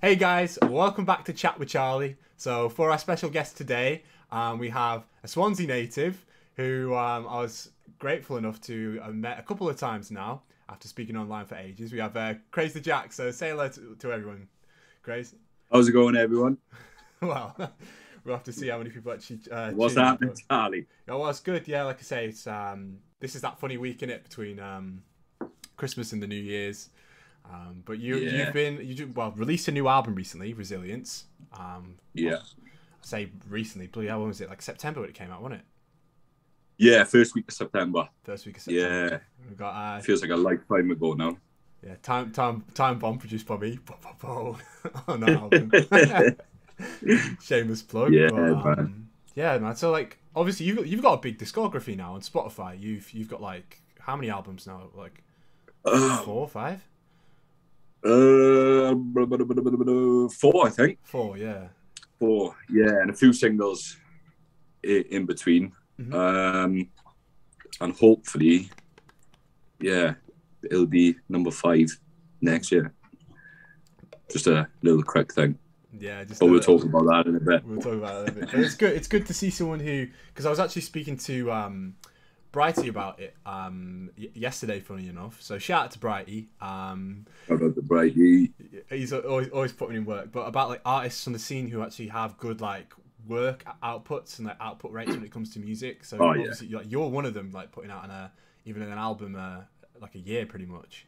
Hey guys, welcome back to Chat with Charlie. So for our special guest today, we have a Swansea native who I was grateful enough to have met a couple of times now after speaking online for ages. We have Craze the Jack, so say hello to everyone. Craze? How's it going, everyone? Well, we'll have to see how many people actually What's tune in. happening, Charlie? Yeah, well, it's good. Yeah, like I say, it's this is that funny week in it between Christmas and the New Year's. But you've released a new album recently, Resilience. Yeah. I say recently, bloody hell, when was it? Like September when it came out, wasn't it? Yeah, first week of September. First week of September. Yeah. We've got Feels like a lifetime ago now. yeah, Time Bomb produced by me. On that album. Shameless plug. Yeah, but, man. yeah, man. So like, obviously you've got a big discography now on Spotify. You've got like how many albums now? Like 4 or 5? 4, I think. 4, yeah. 4, yeah, and a few singles in between. Mm-hmm. And hopefully, yeah, it'll be number 5 next year. Just a little quick thing. Yeah, but we'll talk about that in a bit. We'll talk about it in a bit. But it's good. It's good to see someone who, because I was actually speaking to Brighty about it yesterday, funny enough. So shout out to Brighty. About the Brighty. He's always putting in work, but about like artists on the scene who actually have good like work outputs and like output rates when it comes to music. So obviously you're one of them, like putting out even an album like a year pretty much.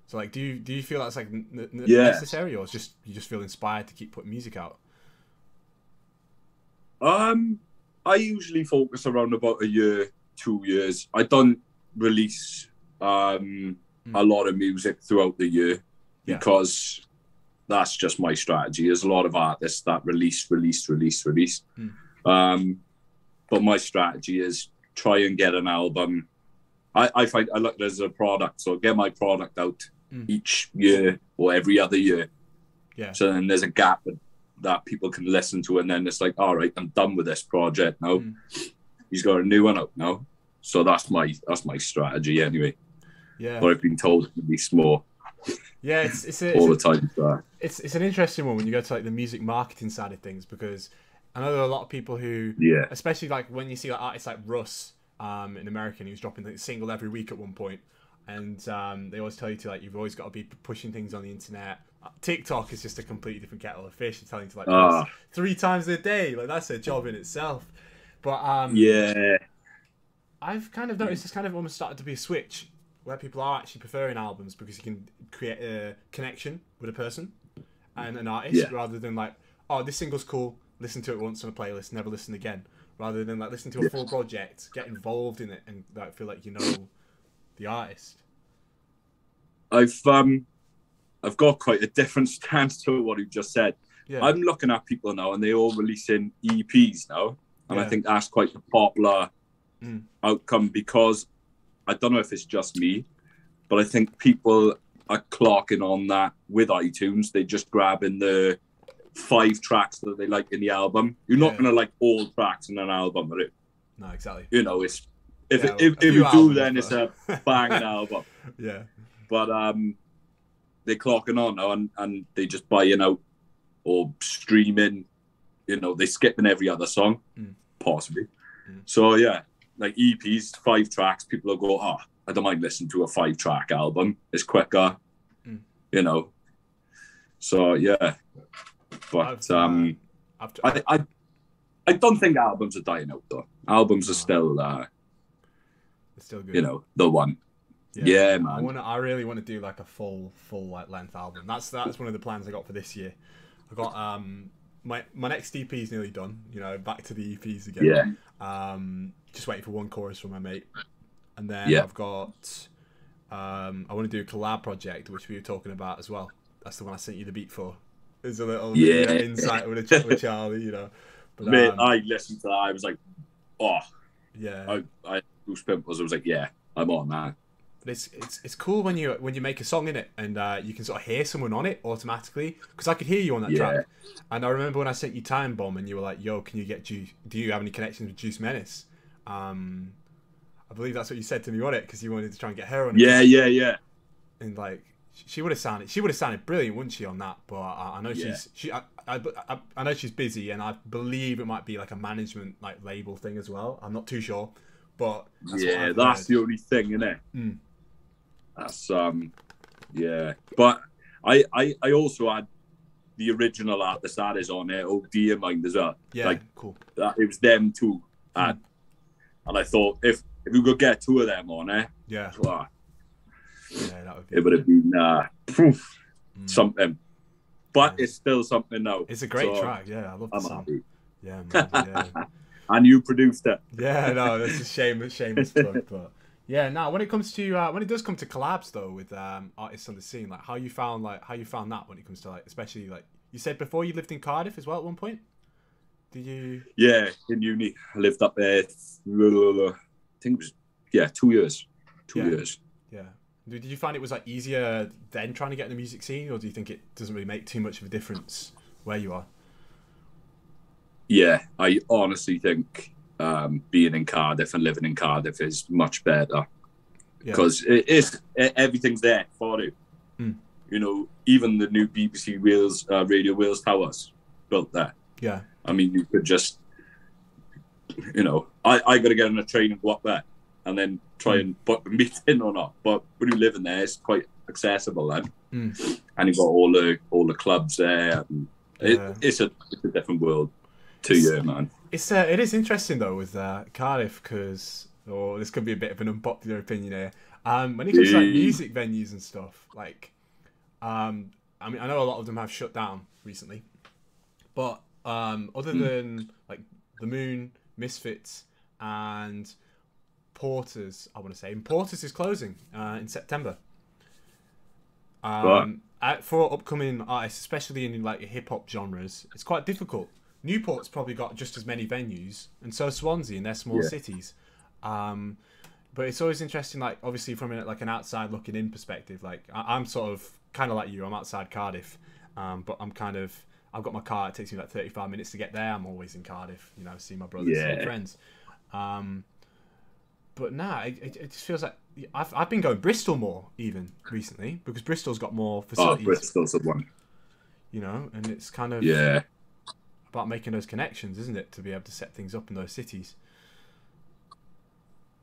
So like, do you feel that's like necessary, or you just feel inspired to keep putting music out? I usually focus around about a year, 2 years. I don't release a lot of music throughout the year because that's just my strategy. There's a lot of artists that release. But my strategy is try and get an album. I find I look at it as a product, so get my product out each year or every other year. Yeah. So then there's a gap that people can listen to, and then it's like, all right, I'm done with this project now. He's got a new one out now. So that's my strategy anyway. Yeah. But I've been told to release more. Yeah, it's all the time. It's an interesting one when you go to like the music marketing side of things, because I know there are a lot of people who, especially like when you see like artists like Russ in America, and he was dropping like a single every week at one point, and they always tell you to like, you've always got to be pushing things on the internet. TikTok is just a completely different kettle of fish. It's telling you to like post 3 times a day, like that's a job in itself. But I've kind of noticed it's kind of almost started to be a switch where people are actually preferring albums because you can create a connection with a person and an artist rather than like, oh, this single's cool, listen to it once on a playlist, never listen again. Rather than like listen to a full project, get involved in it, and like feel like you know the artist. I've got quite a different stance to what you just said. Yeah. I'm looking at people now, and they're all releasing EPs now, and I think that's quite a popular outcome, because I don't know if it's just me, but I think people are clocking on that with iTunes. They just grabbing the 5 tracks that they like in the album. You're not going to like all tracks in an album, right? No, exactly. You know, it's if you do, then it's a banging album. Yeah. But they're clocking on now, and they just buying out or streaming. You know, they're skipping every other song, possibly. So yeah, like EPs, 5 tracks. People will go, oh, I don't mind listening to a 5-track album. It's quicker, you know. So yeah. But I don't think albums are dying out though. Albums are still good. You know, the one. Yeah, man. I really want to do like a full like length album. That's one of the plans I got for this year. I got my next EP is nearly done. You know, back to the EPs again. Yeah. Just waiting for one chorus from my mate, and then I've got I want to do a collab project, which we were talking about as well. That's the one I sent you the beat for. There's a little insight with a chat with Charlie, you know. But, mate, I listened to that. I was like, oh, yeah. I goose pimples. I was like, yeah, I'm on that. But it's cool when you make a song in it, and you can sort of hear someone on it automatically, because I could hear you on that track. And I remember when I sent you Time Bomb, and you were like, yo, can you get do you have any connections with Juice Menace? I believe that's what you said to me on it, because you wanted to try and get her on it. Yeah. And like, She would have sounded brilliant, wouldn't she, on that? But I know I know she's busy, and I believe it might be like a management like label thing as well. I'm not too sure, but that's the only thing, isn't it? Mm. That's yeah. But I also had the original artist that is on it, OD in mind as well. Yeah, like, cool. It was them too, and I thought if we could get two of them on it, yeah, that would have been something. But it's still something now. It's a great track. Yeah, I love the song. Happy. Yeah, man, yeah. And you produced it. Yeah, no, that's a shameless plug, but yeah. Now, when it comes to when it does come to collabs though with artists on the scene, like how you found that when it comes to like, especially like you said before, you lived in Cardiff as well at one point. Did you? Yeah, in uni, I lived up there. I think it was 2 years. 2 years. Yeah. Did you find it was like easier then trying to get in the music scene, or do you think it doesn't really make too much of a difference where you are? Yeah, I honestly think being in Cardiff and living in Cardiff is much better because everything's there for you. Mm. You know, even the new BBC Wales Radio Wales Towers built there. Yeah, I mean, you could just, you know, I got to get on a train and go up there and then try and book a meeting or not. But when you live in there, it's quite accessible then, and you've got all the clubs there. And it's a different world to you, man. It is interesting though with Cardiff because, this could be a bit of an unpopular opinion here. When it comes to like music venues and stuff, like, I mean, I know a lot of them have shut down recently, but other than like the Moon, Misfits, and Porters, I want to say, and Porters is closing in September. For upcoming artists, especially in like hip hop genres, it's quite difficult. Newport's probably got just as many venues, and so Swansea, and they're small cities. But it's always interesting, like obviously from like an outside looking in perspective. Like I'm sort of kind of like you. I'm outside Cardiff, but I've got my car. It takes me like 35 minutes to get there. I'm always in Cardiff, you know, see my brothers and friends. But it just feels like I've been going Bristol more even recently because Bristol's got more facilities. Oh, Bristol's the one. You know, and it's kind of about making those connections, isn't it, to be able to set things up in those cities?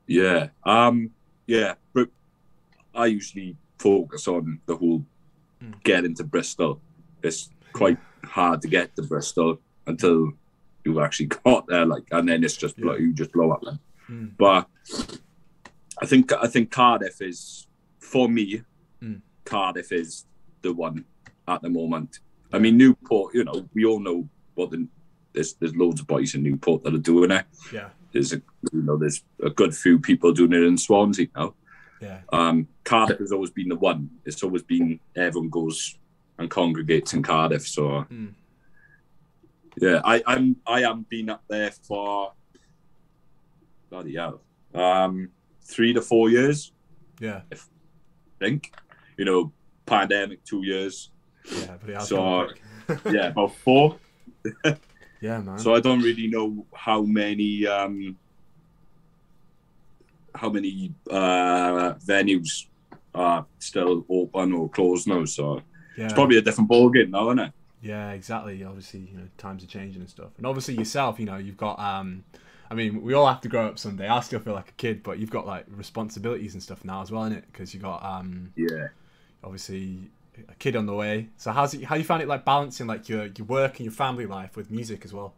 Yeah. But I usually focus on the whole getting to Bristol. It's quite hard to get to Bristol until you've actually got there, like, and then it's just you just blow up then. But I think Cardiff is, for me, Cardiff is the one at the moment. I mean, Newport, you know, we all know there's loads of boys in Newport that are doing it. Yeah. There's a good few people doing it in Swansea now. Yeah. Cardiff has always been the one. It's always been everyone goes and congregates in Cardiff. So I haven't been up there for bloody hell 3 to 4 years. Yeah. I think, you know, pandemic 2 years. Yeah, but so about 4. Yeah, man. So I don't really know how many venues are still open or closed now. So it's probably a different ballgame now, isn't it? Yeah, exactly. Obviously, you know, times are changing and stuff. And obviously yourself, you know, you've got I mean, we all have to grow up someday. I still feel like a kid, but you've got like responsibilities and stuff now as well, innit? Because you got obviously a kid on the way. So how you find it like balancing like your work and your family life with music as well?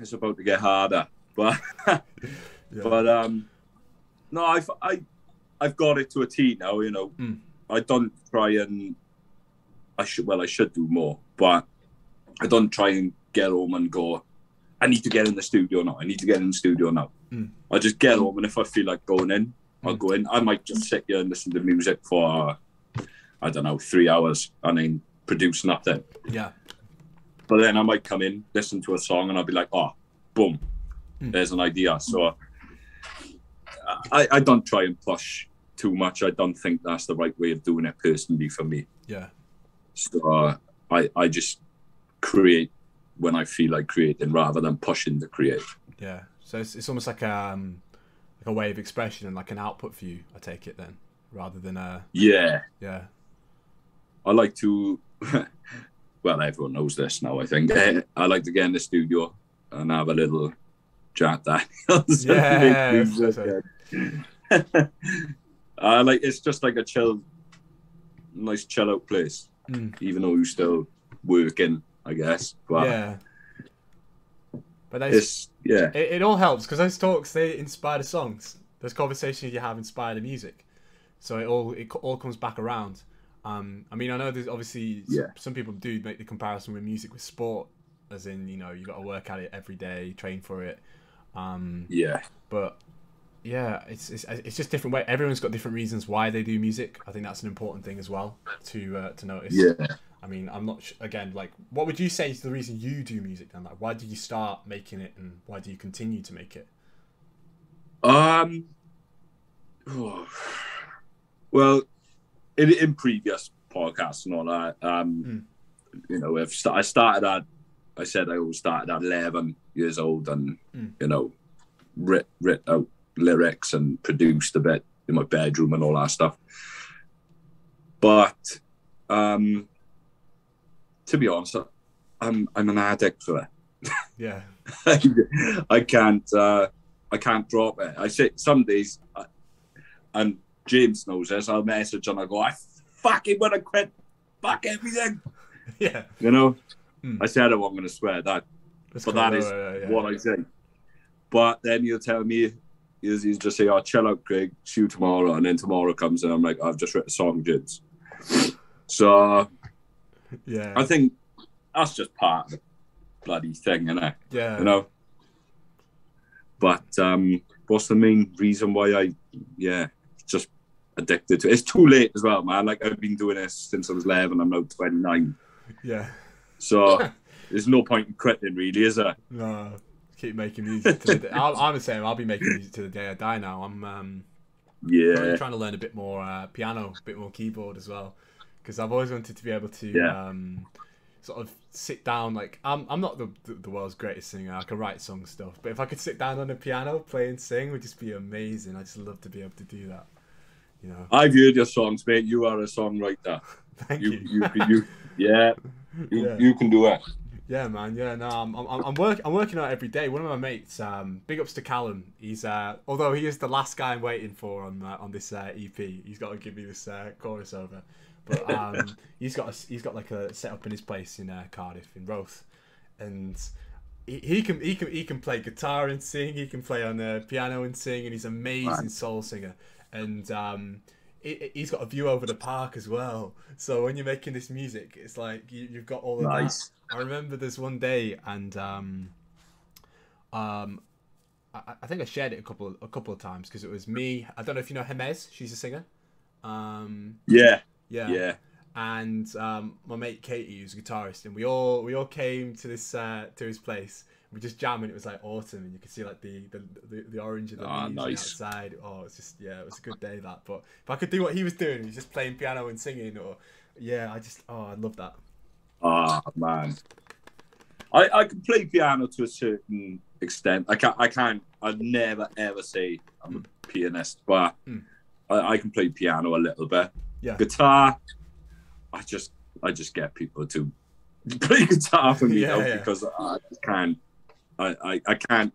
It's about to get harder, but no, I've got it to a T now. You know, I don't try and I should do more, but I don't try and get home and go, I need to get in the studio now. I just get home, and if I feel like going in, I'll go in. I might just sit here and listen to music for, I don't know, 3 hours and then produce nothing. Yeah. But then I might come in, listen to a song, and I'll be like, oh, boom, there's an idea. So I don't try and push too much. I don't think that's the right way of doing it personally for me. Yeah. So I just create when I feel like creating rather than pushing to create. Yeah. So it's almost like a a way of expression and like an output for you, I take it then, rather than yeah. I like to well, everyone knows this now, I think. I like to get in the studio and have a little Jack Daniels. Yeah. It's just like a nice chill out place, even though you're still working, I guess. But yeah. But it all helps because those talks, they inspire the songs. Those conversations you have inspire the music, so it all comes back around. I mean, I know there's obviously some people do make the comparison with music with sport, as in, you know, you got to work at it every day, train for it. But yeah, it's just different way. Everyone's got different reasons why they do music. I think that's an important thing as well to notice. Yeah. I mean, I'm not again, like, what would you say is the reason you do music then? Like, why did you start making it, and why do you continue to make it? Well, in previous podcasts and all that, you know, I said I always started at 11 years old, and you know, writ out lyrics and produced a bit in my bedroom and all that stuff. But to be honest, I'm an addict for it. Yeah. I can't drop it. I say some days, and James knows this, I'll message and I go, I fucking want to quit. Fuck everything. Yeah. You know? I said I wasn't going to swear that. That's but cool. that is what I say. But then he'll tell me, he'll just say, oh, chill out, Craig, see you tomorrow. And then tomorrow comes and I'm like, I've just written a song, James. So, yeah, I think that's just part of the bloody thing, innit? Yeah. You know? But what's the main reason why I, just addicted to it? It's too late as well, man. Like, I've been doing this since I was 11. I'm now 29. Yeah. So there's no point in quitting, really, is there? No. Keep making music to the day. I'm the same. I'll be making music to the day I die now. I'm trying to learn a bit more piano, a bit more keyboard as well, because I've always wanted to be able to sort of sit down. Like, I'm not the world's greatest singer. I can write song stuff, but if I could sit down on a piano, play and sing, it would just be amazing. I just love to be able to do that. You know, I've heard your songs, mate. You are a songwriter. Thank you. You can do it. Yeah, man. Yeah, no, I'm working on it every day. One of my mates, big ups to Callum. He's although he is the last guy I'm waiting for on this EP. He's got to give me this chorus over. But he's got like a setup in his place in Cardiff in Roath, and he can play guitar and sing. He can play on the piano and sing, and he's an amazing soul singer. And he's got a view over the park as well. So when you're making this music, it's like you've got all of that. I remember there's one day, and I think I shared it a couple of times, because it was me. I don't know if you know Hermes. She's a singer. Yeah. And my mate Katie, who's a guitarist, and we all came to this to his place. We just jammed, and it was like autumn, and you could see like the orange of the leaves outside. Oh, it's just it was a good day that. But if I could do what he was doing, he was just playing piano and singing, or I love that. Oh man, I can play piano to a certain extent. I'd never ever say I'm a pianist, but I can play piano a little bit. Yeah. Guitar, I just get people to play guitar for me because I can't. I can't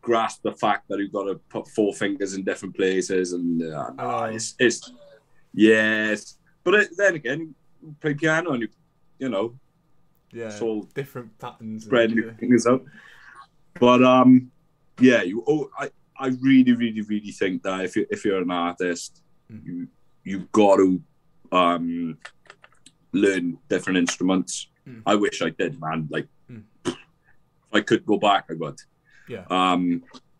grasp the fact that you've got to put 4 fingers in different places, and it's yes. But then again, you play piano and you know, it's all different patterns, spreading your fingers out. But I really, really, really think that if you're an artist, you've got to learn different instruments. I wish I did, man. Like, if I could go back, I would. Yeah.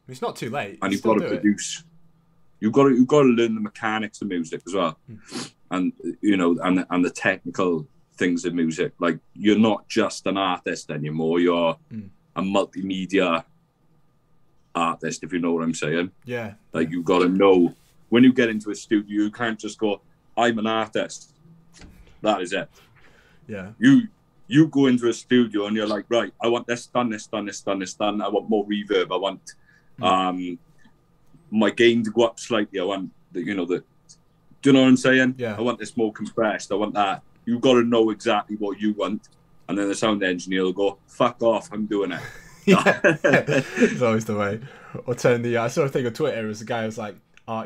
It's not too late. And you've got to produce. You've got to learn the mechanics of music as well, and you know, and the technical things in music. Like, you're not just an artist anymore. You're a multimedia artist, if you know what I'm saying. Yeah. Like, you've got to know when you get into a studio, you can't just go, I'm an artist. That is it. Yeah. You go into a studio and you're like, right, I want this done, this done, this done, this done. I want more reverb. I want my gain to go up slightly. I want the, you know, the, do you know what I'm saying? Yeah. I want this more compressed. I want that. You've got to know exactly what you want. And then the sound engineer will go, fuck off, I'm doing it. It's always the way. Or turn the, I saw a thing on Twitter, as a guy was like,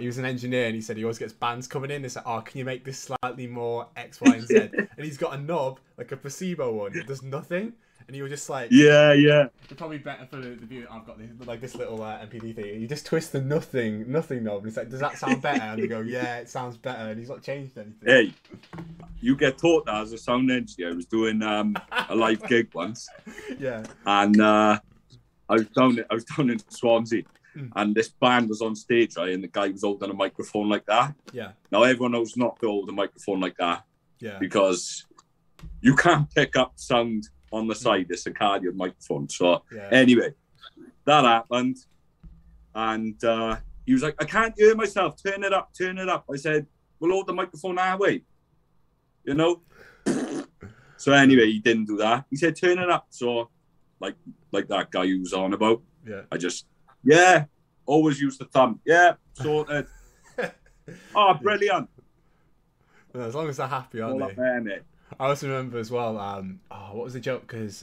he was an engineer and he said he always gets bands coming in. It's like, oh, can you make this slightly more X, Y, and Z? And he's got a knob, like a placebo one, that does nothing. And he was just like, yeah. It's probably better for the view. I've got this little MPD thing. You just twist the nothing knob. And he's like, does that sound better? And they go, yeah, it sounds better. And he's not changed anything. Hey, you get taught that as a sound engineer. I was doing a live gig once. Yeah. And I was down in Swansea. And this band was on stage, right? And the guy was holding a microphone like that. Yeah. Now everyone knows not to hold a microphone like that. Yeah. Because you can't pick up sound on the side. It's a cardioid microphone. So anyway, that happened. And he was like, I can't hear myself. Turn it up. I said, well, hold the microphone that way. You know? So anyway, he didn't do that. He said, turn it up. So like that guy who was on about. Yeah. I just, always use the thumb. Yeah, sorted. Oh, brilliant. Well, as long as they're happy, aren't they? There, mate. I also remember as well, what was the joke? Because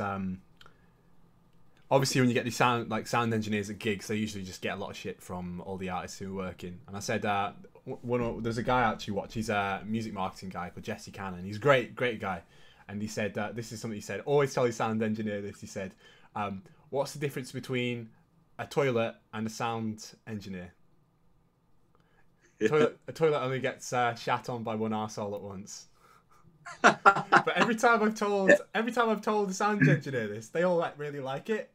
obviously when you get these sound engineers at gigs, they usually just get a lot of shit from all the artists who are working. And I said, there's a guy I actually watch, he's a music marketing guy called Jesse Cannon. He's a great guy. And he said, this is something he said, always tell your sound engineer this, he said, what's the difference between a toilet and a sound engineer? A toilet only gets shat on by one arsehole at once. But every time I've told the sound engineer this, they all really like it.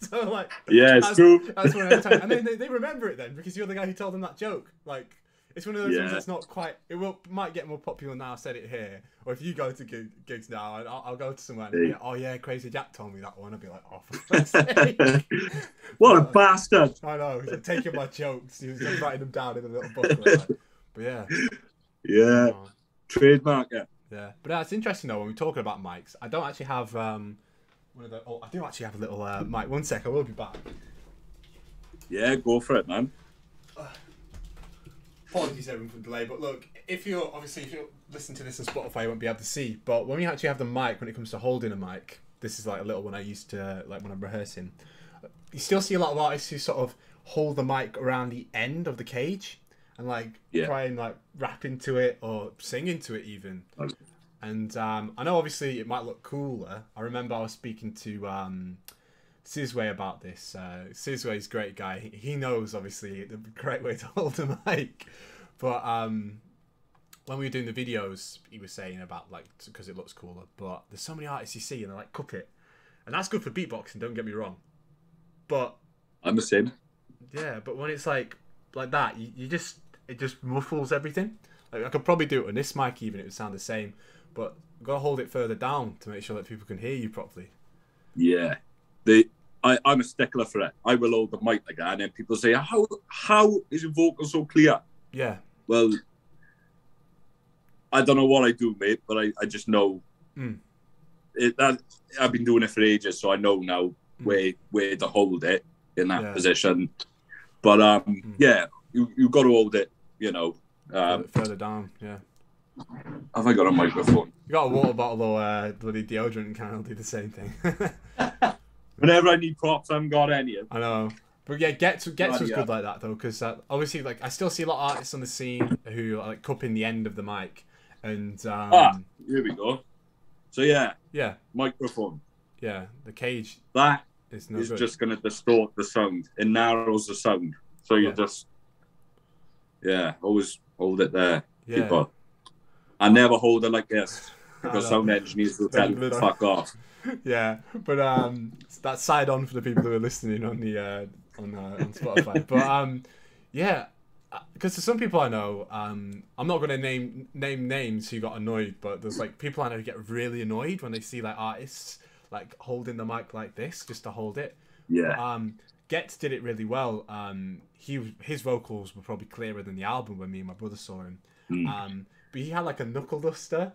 So like, it's true. That's one of the time, and then they remember it then because you're the guy who told them that joke. Like, it's one of those things that's not quite. Might get more popular now. I've said it here, or if you go to gigs now, I'll go to somewhere and be like, oh yeah, Crazy Jack told me that one. I'll be like, oh, for Christ's sake. What a bastard! I know. He's like, taking my jokes. He was like, writing them down in a little booklet. Like, but yeah, trademark it. Yeah, but that's interesting though. When we're talking about mics, I don't actually have one of the. Oh, I do actually have a little mic. One sec, I will be back. Yeah, go for it, man. Apologies everyone for the delay, but look, if you're listening to this on Spotify, you won't be able to see. But when we actually have the mic, when it comes to holding a mic, this is like a little one I used to like when I'm rehearsing. You still see a lot of artists who sort of hold the mic around the end of the cage and like try and like rap into it or sing into it even. Okay. And I know obviously it might look cooler. I remember I was speaking to Sizway about this. Sizway's a great guy. He knows obviously the correct way to hold a mic. But when we were doing the videos, he was saying about like because it looks cooler. But there's so many artists you see and they like cup it, and that's good for beatboxing. Don't get me wrong. But I'm the same. Yeah, but when it's like that, it just muffles everything. Like, I could probably do it on this mic even; it would sound the same. But you've got to hold it further down to make sure that people can hear you properly. Yeah, I'm a stickler for it. I will hold the mic like that, and then people say, "How is your vocal so clear?" Yeah. Well, I don't know what I do, mate, but I just know. I've been doing it for ages, so I know now where to hold it in that position. But you got to hold it, you know. Further down, yeah. Have I got a microphone? You got a water bottle or bloody deodorant can I'll do the same thing. Whenever I need props, I haven't got any. I know. But yeah, Gets was good like that though, because obviously, like, I still see a lot of artists on the scene who are like cupping the end of the mic, and here we go. So yeah, microphone. Yeah, the cage. That is just going to distort the sound. It narrows the sound, so you just always hold it there, people. I never hold it like this because sound engineers will tell you to fuck off. Yeah, but that's side on for the people who are listening on the on Spotify. But because there's some people I know, I'm not going to name names who got annoyed, but there's like people I know who get really annoyed when they see like artists like holding the mic like this just to hold it. Yeah. Gets did it really well. His vocals were probably clearer than the album when me and my brother saw him. But he had like a knuckle duster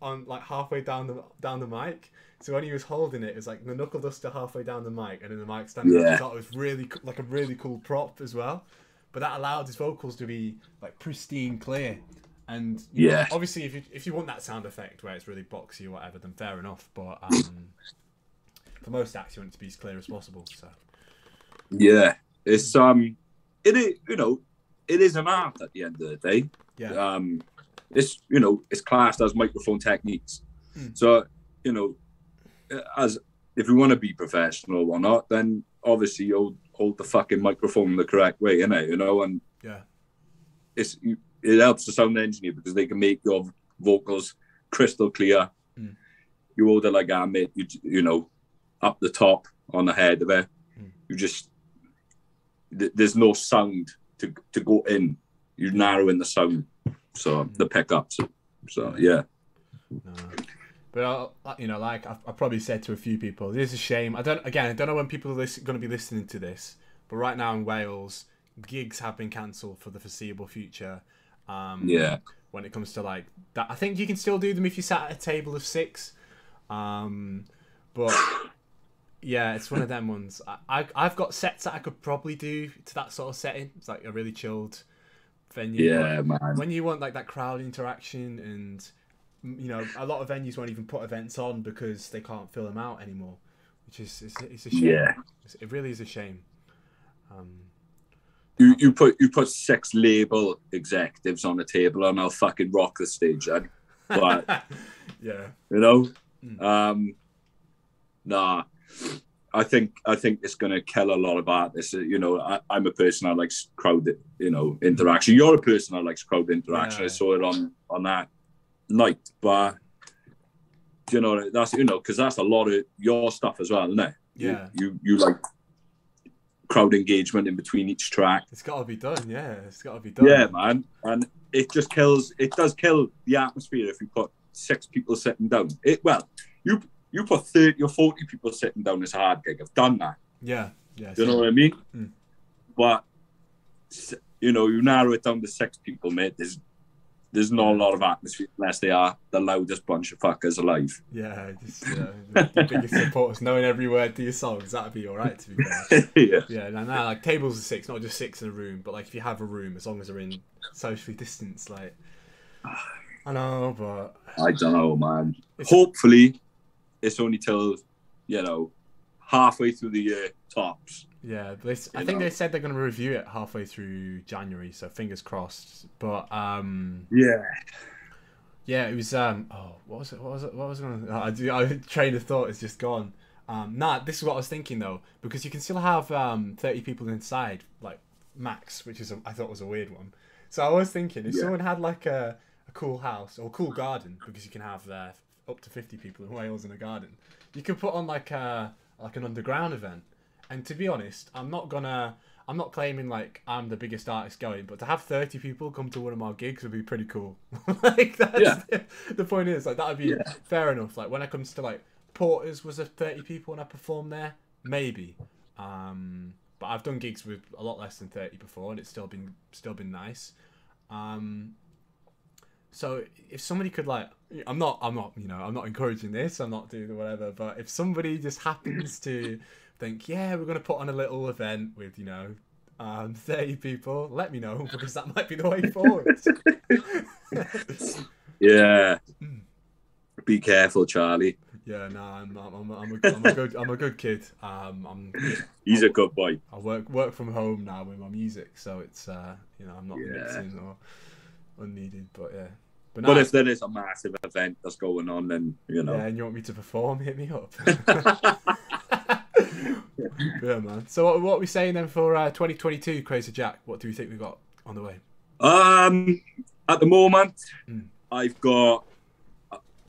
on like halfway down the mic. So when he was holding it was like the knuckle duster halfway down the mic, and then the mic standing up. I thought it was really like a really cool prop as well. but that allowed his vocals to be like pristine clear. And yeah, obviously if you want that sound effect where it's really boxy or whatever, then fair enough. But for most acts, you want it to be as clear as possible. So yeah, it's it is, you know, it is an art at the end of the day. Yeah. It's, you know, it's classed as microphone techniques. So, you know, as if you want to be professional or not, then obviously you'll hold the fucking microphone the correct way, innit? You know, and yeah, it helps the sound engineer because they can make your vocals crystal clear. You hold it like a mate, you know, up the top on the head of it. You just there's no sound to go in. You narrow in the sound, so the pickups. So yeah. No. But you know, like I've probably said to a few people, it is a shame. I don't know when people are going to be listening to this, but right now in Wales, gigs have been cancelled for the foreseeable future. Yeah. When it comes to like that, I think you can still do them if you sat at a table of 6. But yeah, it's one of them ones. I've got sets that I could probably do to that sort of setting. It's like a really chilled venue. Yeah, man. When you want like that crowd interaction, and you know, a lot of venues won't even put events on because they can't fill them out anymore, which is it's a shame. Yeah, it really is a shame. You put 6 label executives on the table and I'll fucking rock the stage. But yeah, you know, nah. I think it's going to kill a lot of artists. You know, I'm a person that likes crowd, you know, interaction. You're a person that likes crowd interaction. Yeah. I saw it on that night, but you know, that's, you know, because that's a lot of your stuff as well, isn't it? Yeah. You like crowd engagement in between each track. It's got to be done. Yeah, it's got to be done. Yeah, man, and it does kill the atmosphere if you put 6 people sitting down. You put 30 or 40 people sitting down as a hard gig. I've done that. Yeah. You know what I mean? But you know, you narrow it down to 6 people, mate. There's not a lot of atmosphere unless they are the loudest bunch of fuckers alive. Yeah, just the biggest supporters, knowing every word to your songs. That'd be all right, to be fair. Yeah. Now like tables of 6, not just 6 in a room, but like if you have a room, as long as they're in socially distanced, like I know, but I don't know, man. Hopefully, it's only till, you know, halfway through the year tops. Yeah, I think they said they're going to review it halfway through January, so fingers crossed. But yeah, it was what was it going to? I train of thought is just gone. This is what I was thinking though, because you can still have 30 people inside, like max, which is I thought was a weird one. So I was thinking if someone had like a cool house or a cool garden, because you can have up to 50 people in Wales in a garden, you could put on like an underground event. And to be honest, I'm not claiming like I'm the biggest artist going, but to have 30 people come to one of my gigs would be pretty cool. Like that's the point is, like that would be fair enough. Like when it comes to like Porter's, was there 30 people when I performed there? Maybe. But I've done gigs with a lot less than 30 before, and it's still been nice. So if somebody could like, I'm not encouraging this, I'm not doing whatever, but if somebody just happens to think, yeah, we're going to put on a little event with, 30 people, let me know, because that might be the way forward. Yeah. Be careful, Charlie. Yeah, no, I'm a good kid. He's a good boy. I work from home now with my music, so it's I'm not mixing or unneeded, but yeah. But if there is a massive event that's going on, then Yeah, and you want me to perform, hit me up. Yeah, man. So what are we saying then for 2022, Crazy Jack? What do we think we got on the way? At the moment, I've got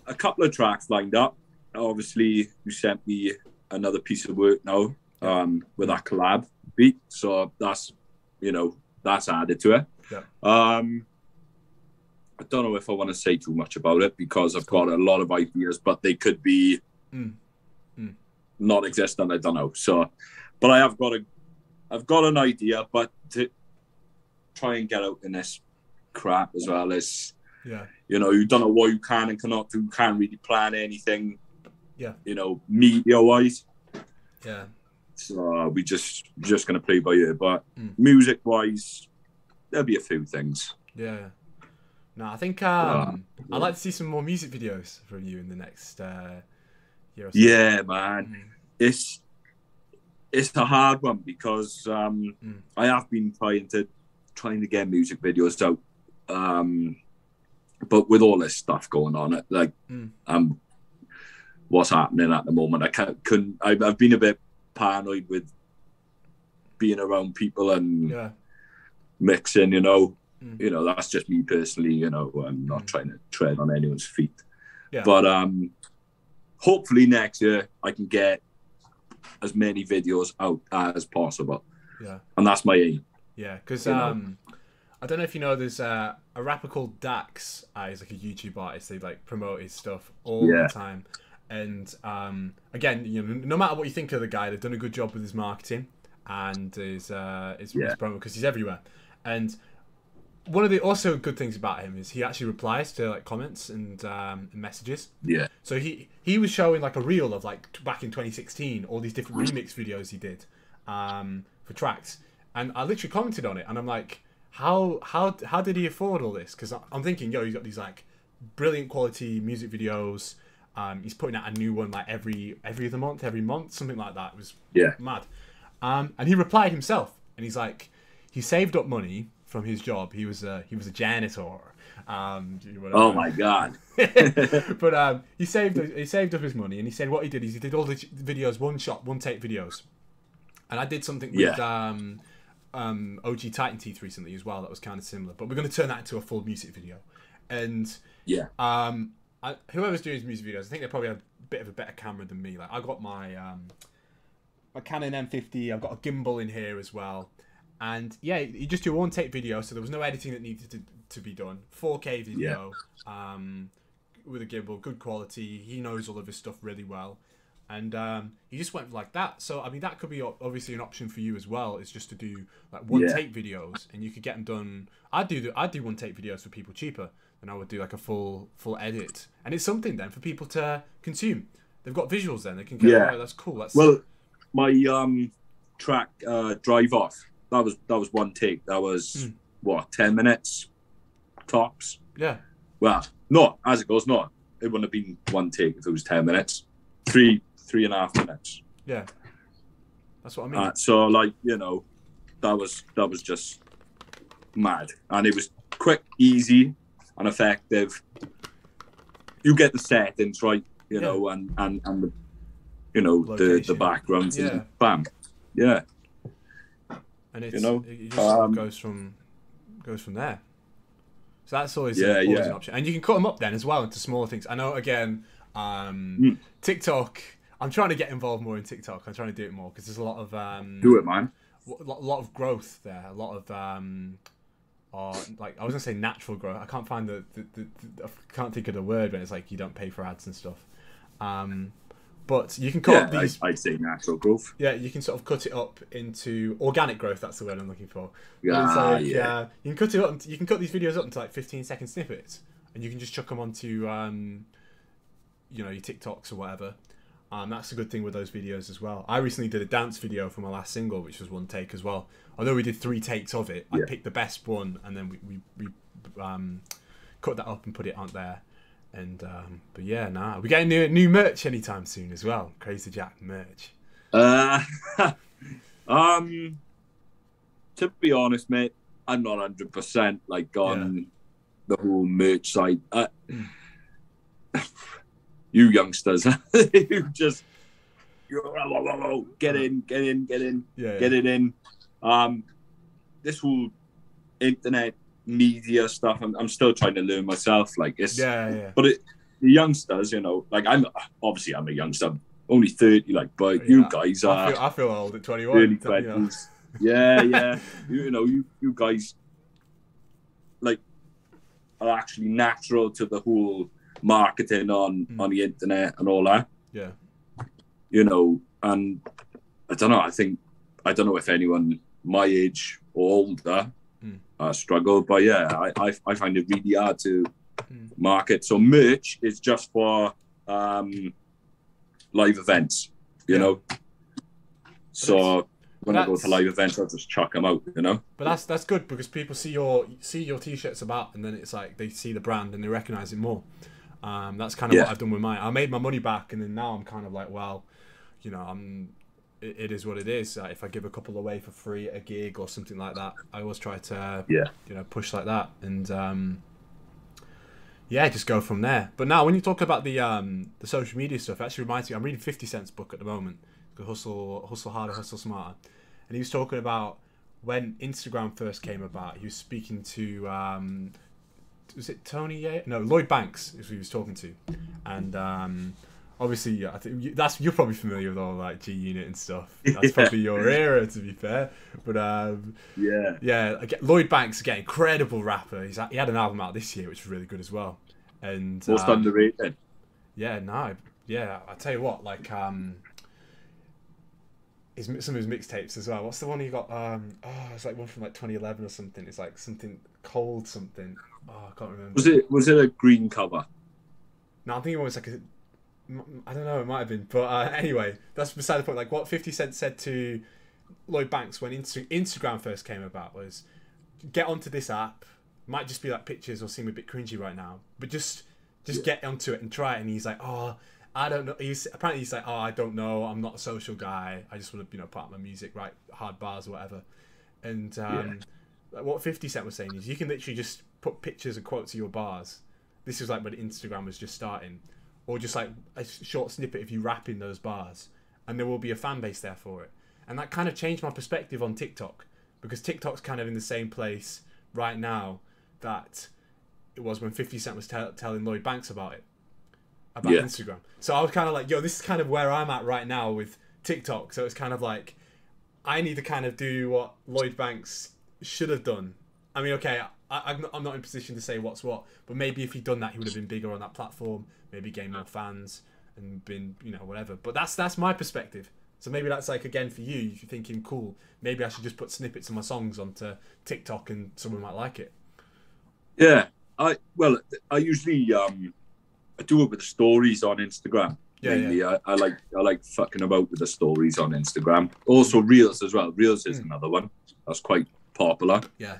a couple of tracks lined up. Obviously, you sent me another piece of work now with that collab beat, so that's added to it. Yeah. I don't know if I want to say too much about it because I've got a lot of ideas, but they could be non-existent. I don't know. So, but I've got an idea, but to try and get out in this crap as well is, you don't know what you can and cannot do. You can't really plan anything. Yeah. Media-wise. Yeah. So we just gonna play by ear. But music-wise, there'll be a few things. Yeah. No, I think I'd like to see some more music videos from you in the next year or so. Yeah, man. It's a hard one because I have been trying to get music videos out, but with all this stuff going on, like what's happening at the moment, I've been a bit paranoid with being around people and mixing, you know. You know, that's just me personally, you know. I'm not trying to tread on anyone's feet. Yeah. But hopefully next year I can get as many videos out as possible. Yeah. And that's my aim. Yeah, because I don't know if you know, there's a rapper called Dax. He's like a YouTube artist. They like promote his stuff all the time. And again, you know, no matter what you think of the guy, they've done a good job with his marketing and his promo, because he's everywhere. And one of the also good things about him is he actually replies to like comments and messages. Yeah. So he was showing like a reel of like back in 2016 all these different remix videos he did for tracks, and I literally commented on it, and I'm like, how did he afford all this? Because I'm thinking, yo, he's got these like brilliant quality music videos. He's putting out a new one like every other month, every month, something like that. It was mad. And he replied himself, and he's like, he saved up money from his job. He was a janitor. Oh my god! But he saved up his money, and he said what he did is he did all the videos one take videos, and I did something with OG Titan Teeth recently as well that was kind of similar. But we're going to turn that into a full music video, and whoever's doing his music videos, I think they probably have a bit of a better camera than me. Like I got my my Canon M50. I've got a gimbal in here as well. And yeah, you just do a one-take video, so there was no editing that needed to be done. 4K video, with a gimbal, good quality. He knows all of his stuff really well, and he just went like that. So I mean, that could be obviously an option for you as well. Is just to do like one-take videos, and you could get them done. I'd do one-take videos for people cheaper than I would do like a full edit, and it's something then for people to consume. They've got visuals then. They can go, oh, that's cool. My track Drive Off. That was one take. That was 10 minutes tops. Yeah. Well, no, as it goes, no. It wouldn't have been one take if it was 10 minutes. 3.5 minutes. Yeah. That's what I mean. So like, you know, that was just mad. And it was quick, easy, and effective. You get the settings right, you know, and the, you know, the backgrounds and bam. Yeah. And it's, it just goes from there. So that's always an option. And you can cut them up then as well into smaller things. I know, again, TikTok, I'm trying to get involved more in TikTok. I'm trying to do it more because there's a lot of... do it, man. A lot of growth there. A lot of... like I was going to say natural growth. I can't find I can't think of the word when it's like you don't pay for ads and stuff. But you can cut up these... I'd say natural growth. Yeah, you can sort of cut it up into organic growth. That's the word I'm looking for. You can cut it up. You can cut these videos up into like 15-second snippets, and you can just chuck them onto, your TikToks or whatever. That's a good thing with those videos as well. I recently did a dance video for my last single, which was one take as well. Although we did 3 takes of it, I picked the best one, and then we cut that up and put it out there. And but yeah, we're getting new merch anytime soon as well. Crazy Jack merch. To be honest, mate, I'm not 100% like on the whole merch side. You youngsters, you just get in, get it in. This whole internet media stuff, I'm still trying to learn myself. Like it's but the youngsters, you know, like I'm a youngster, only 30, like, but you guys are. I feel old at 21. Early 20s. Yeah. you guys like are actually natural to the whole marketing on the internet and all that. Yeah. You know, and I don't know if anyone my age or older struggle, but I find it really hard to market. So merch is just for live events, you know. So when I go to live events, I'll just chuck them out, you know. But that's good because people see your t-shirts about, and then it's like they see the brand and they recognize it more. That's kind of what I've done with mine. I made my money back, and then now I'm kind of like, well, you know, it is what it is. If I give a couple away for free at a gig or something like that, I always try to you know, push like that, and just go from there. But now when you talk about the social media stuff, it actually reminds me, I'm reading 50 Cent's book at the moment, Hustle Harder, Hustle Smarter, and he was talking about when Instagram first came about. He was speaking to was it Tony Yates? No, Lloyd Banks is who he was talking to, and obviously, I think you're probably familiar with all like G Unit and stuff. That's probably your era, to be fair. But Lloyd Banks, again, incredible rapper. He had an album out this year, which was really good as well. And most underrated. I tell you what, like some of his mixtapes as well. What's the one he got? It's like one from like 2011 or something. It's like something cold something. Oh, I can't remember. Was it a green cover? No, I think it was like I don't know, it might have been, but anyway, that's beside the point. Like what 50 Cent said to Lloyd Banks when Instagram first came about was, get onto this app. Might just be like pictures or seem a bit cringy right now, but just get onto it and try it. And he's like, oh, I don't know. He's like, oh, I don't know. I'm not a social guy. I just want to, put out my music, write hard bars or whatever. And like what 50 Cent was saying is, you can literally just put pictures and quotes of your bars. This was like when Instagram was just starting. Or just like a short snippet of you rapping those bars, and there will be a fan base there for it. And that kind of changed my perspective on TikTok, because TikTok's kind of in the same place right now that it was when 50 Cent was telling Lloyd Banks about Instagram. So I was kind of like, yo, this is kind of where I'm at right now with TikTok. So it's kind of like, I need to kind of do what Lloyd Banks should have done. I mean, okay, I'm not in a position to say what's what, but maybe if he'd done that, he would have been bigger on that platform, maybe gained more fans and been, whatever. But that's my perspective. So maybe that's like, again, for you, if you're thinking, cool, maybe I should just put snippets of my songs onto TikTok and someone might like it. Yeah, I usually I do it with the stories on Instagram. Yeah. I like fucking about with the stories on Instagram. Also Reels as well. Reels is another one that's quite popular. Yeah.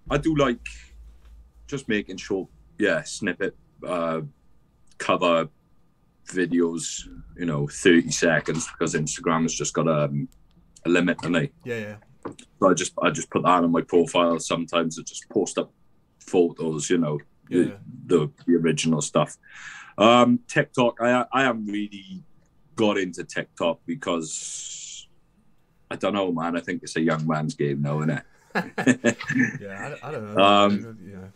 I do like just making short, snippet, cover videos, 30 seconds, because Instagram has just got a limit, hasn't it? Yeah. So I just put that on my profile. Sometimes I just post up photos, the original stuff. TikTok, I haven't really got into TikTok because I don't know, man. I think it's a young man's game now, isn't it? I don't know.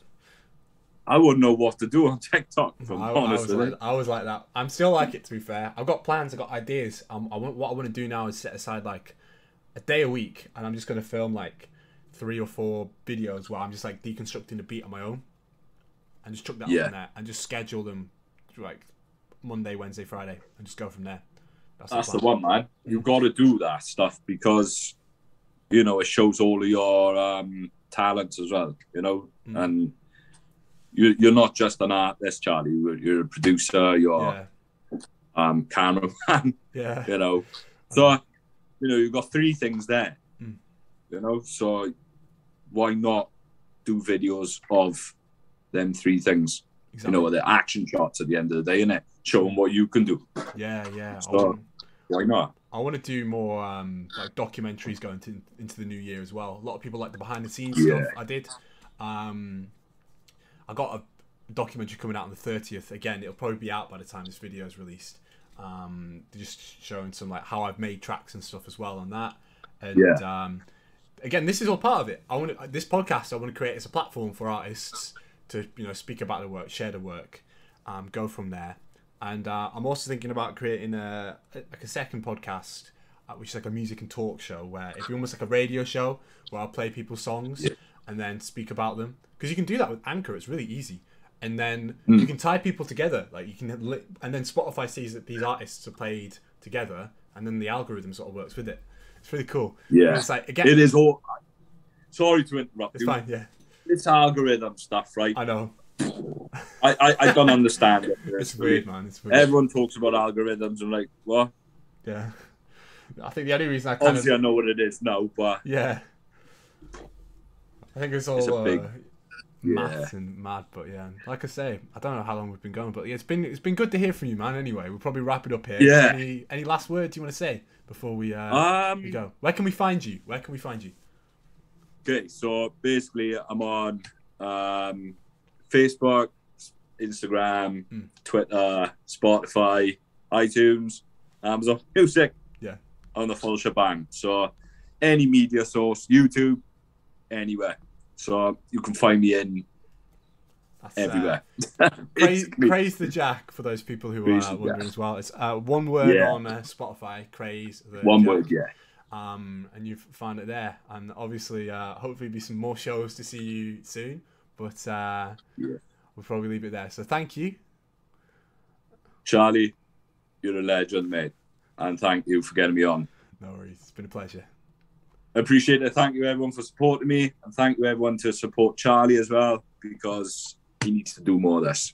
I wouldn't know what to do on TikTok. I was like that. I'm still like it, to be fair. I've got plans. I've got ideas. What I want to do now is set aside like a day a week, and I'm just going to film like 3 or 4 videos where I'm just like deconstructing the beat on my own, and just chuck that on there, and just schedule them like Monday, Wednesday, Friday, and just go from there. That's the one, man. You've got to do that stuff because it shows all of your talents as well, and you're not just an artist, Charlie. You're a producer, you're cameraman, so you've got 3 things there, so why not do videos of them 3 things? Exactly. The action shots at the end of the day, innit? Show them what you can do. Yeah. So, why not? I want to do more like documentaries going into the new year as well. A lot of people like the behind the scenes stuff. I did. I got a documentary coming out on the 30th. Again, it'll probably be out by the time this video is released. Just showing some like how I've made tracks and stuff as well on that. And again, this is all part of it. This podcast I want to create as a platform for artists to speak about their work, share their work, go from there. And I'm also thinking about creating a second podcast, which is like a music and talk show, where it'd be almost like a radio show where I'll play people's songs and then speak about them. Because you can do that with Anchor; it's really easy. And then you can tie people together. Like you can, and then Spotify sees that these artists are played together, and then the algorithm sort of works with it. It's really cool. Yeah, it's like, again, it is all. Sorry to interrupt. It's fine. Yeah, it's algorithm stuff, right? I know. I don't understand it. It's weird, man. It's weird. Everyone talks about algorithms and like, what? Yeah. I think the only reason obviously I know what it is now, but yeah, I think it's all big, maths and mad. But yeah, like I say, I don't know how long we've been going, but yeah, it's been good to hear from you, man. Anyway, we'll probably wrap it up here. Yeah. Any last words you want to say before we go? Where can we find you? Okay, so basically I'm on Facebook, Instagram, Twitter, Spotify, iTunes, Amazon Music. Yeah. On the full shebang. So any media source, YouTube, anywhere. So you can find me in everywhere. Craze the Jack, for those people who are wondering as well. It's one word on Spotify, Craze the one Jack. Word, yeah. And you've found it there. And obviously, hopefully be some more shows to see you soon. But we'll probably leave it there. So thank you. Charlie, you're a legend, mate. And thank you for getting me on. No worries. It's been a pleasure. I appreciate it. Thank you, everyone, for supporting me. And thank you, everyone, to support Charlie as well, because he needs to do more of this.